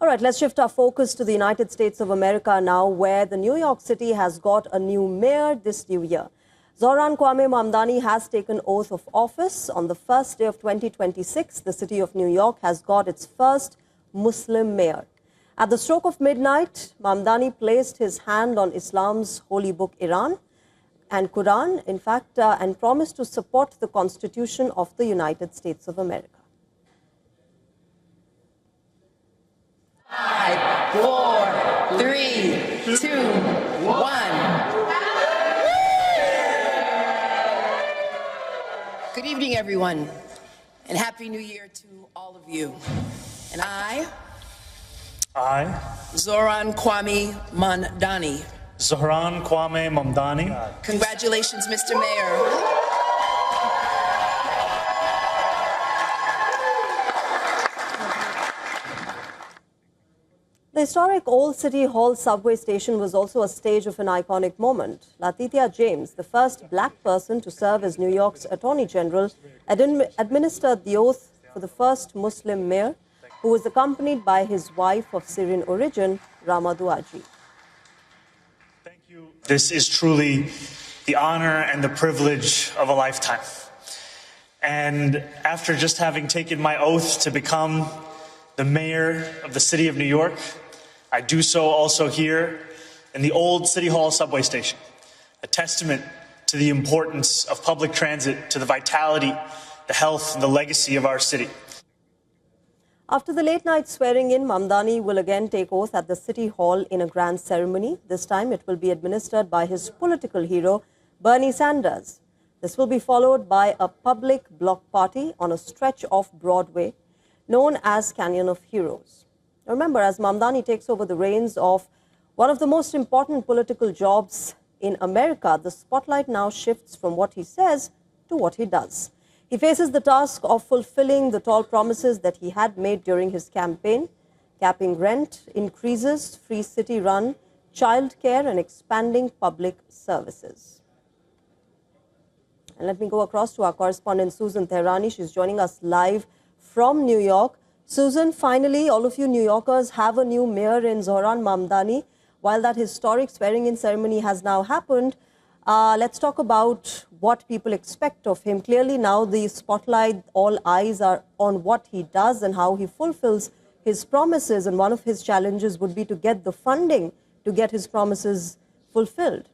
All right, let's shift our focus to the United States of America now, where the New York City has got a new mayor this new year. Zohran Mamdani has taken oath of office. On the first day of 2026, the city of New York has got its first Muslim mayor. At the stroke of midnight, Mamdani placed his hand on Islam's holy book, Quran, and promised to support the Constitution of the United States of America. 5, 4, 3, 2, 1. Good evening, everyone, and Happy New Year to all of you. And I, Zohran Mamdani. Zohran Mamdani. Congratulations, Mr. Mayor. The historic Old City Hall subway station was also a stage of an iconic moment. Letitia James, the first black person to serve as New York's Attorney General, administered the oath for the first Muslim mayor, who was accompanied by his wife of Syrian origin, Rama Duaji. Thank you. This is truly the honor and the privilege of a lifetime. And after just having taken my oath to become the mayor of the city of New York, I do so also here in the Old City Hall subway station, a testament to the importance of public transit, to the vitality, the health, and the legacy of our city. After the late-night swearing-in, Mamdani will again take oath at the City Hall in a grand ceremony. This time it will be administered by his political hero, Bernie Sanders. This will be followed by a public block party on a stretch of Broadway known as Canyon of Heroes. Remember, as Mamdani takes over the reins of one of the most important political jobs in America, the spotlight now shifts from what he says to what he does. He faces the task of fulfilling the tall promises that he had made during his campaign, capping rent increases, free city run, childcare, and expanding public services. And let me go across to our correspondent, Susan Tehrani. She's joining us live from New York. Susan, finally, all of you New Yorkers have a new mayor in Zohran Mamdani. While that historic swearing-in ceremony has now happened, let's talk about what people expect of him. Clearly now the spotlight, all eyes are on what he does and how he fulfills his promises. And one of his challenges would be to get the funding to get his promises fulfilled.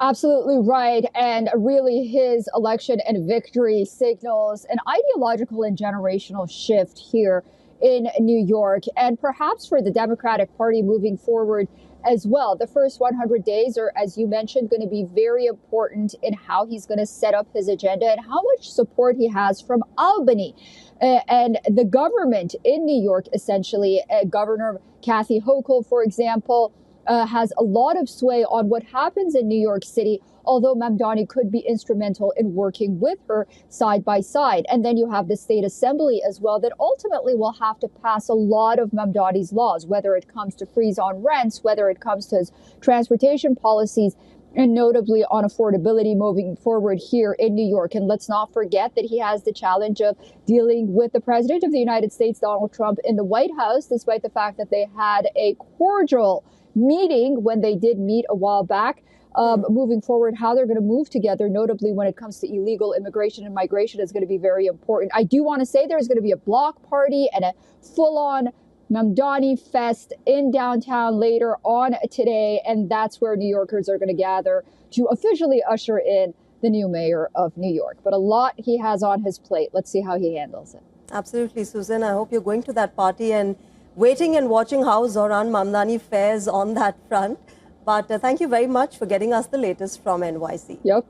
Absolutely right. And really his election and victory signals an ideological and generational shift here in New York, and perhaps for the Democratic Party moving forward as well. The first 100 days are, as you mentioned, going to be very important in how he's going to set up his agenda and how much support he has from Albany and the government in New York, essentially. Governor Kathy Hochul, for example, has a lot of sway on what happens in New York City, although Mamdani could be instrumental in working with her side by side. And then you have the state assembly as well that ultimately will have to pass a lot of Mamdani's laws, whether it comes to freeze on rents, whether it comes to his transportation policies, and notably on affordability moving forward here in New York. And let's not forget that he has the challenge of dealing with the president of the United States, Donald Trump, in the White House, despite the fact that they had a cordial meeting when they did meet a while back. Moving forward, how they're going to move together, notably when it comes to illegal immigration and migration, is going to be very important. I do want to say there's going to be a block party and a full-on Mamdani fest in downtown later on today, and that's where New Yorkers are going to gather to officially usher in the new mayor of New York. But a lot he has on his plate. Let's see how he handles it. Absolutely, Susan. I hope you're going to that party and waiting and watching how Zohran Mamdani fares on that front. But thank you very much for getting us the latest from NYC. Yep.